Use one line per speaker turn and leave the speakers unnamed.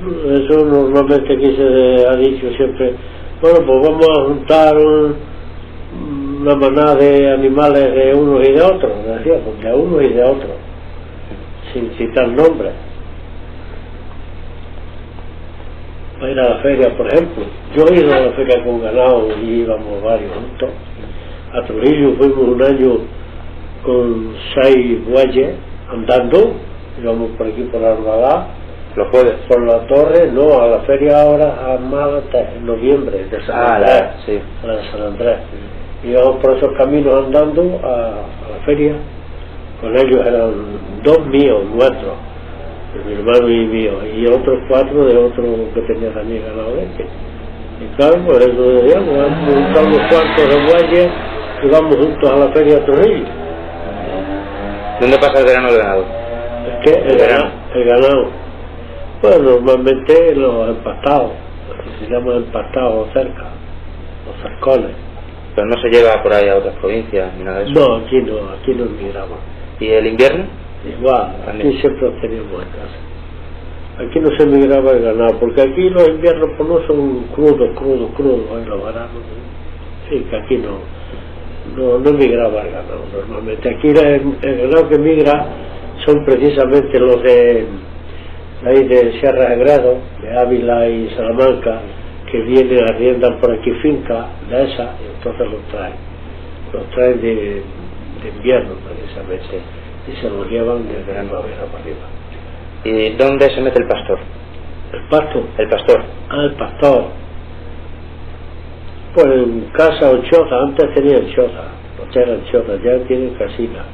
Eso normalmente aquí se ha dicho siempre, bueno, pues vamos a juntar una manada de animales de unos y de otros, decía, pues de unos y de otros, sin citar nombres. Para ir a la feria, por ejemplo. Yo he ido a la feria con ganado y íbamos varios juntos. A Trujillo fuimos un año con 6 bueyes andando, íbamos por aquí por Albalá,
los jueves,
por la torre, no, a la feria ahora a Málaga en noviembre, de San Andrés,
sí.
a la de San Andrés. Íbamos por esos caminos andando a la feria, con ellos eran 2 míos, nuestros, de mi hermano y mío, y otros 4 de otro que tenía también ganado este. Y claro, por eso decíamos, juntamos cuartos de bueyes y vamos juntos a la feria de Trujillo.
¿Dónde pasa el verano el ganado?
Es que el ganado, pues normalmente los empastados, se llaman empastados cerca, los cercones.
Pero no se lleva por ahí a otras provincias ni nada de eso.
No, aquí no emigramos.
¿Y el invierno?
Igual,
también.
aquí siempre los teníamos en casa. Aquí no se emigraba el ganado, porque aquí los inviernos pues no son crudos, en los veranos. Sí, que aquí no migraba el ganado normalmente. Aquí el ganado que migra son precisamente los de ahí de Sierra de Gredos, de Ávila y Salamanca, que vienen, arriendan por aquí fincas de esas, y entonces los traen de invierno precisamente, y se los llevan de primavera para arriba.
¿Y dónde se mete el pastor?
¿El pasto?
El pastor.
Ah, el pastor. Pues en casa o choza, antes tenían choza, no eran chozas, ya tienen casita.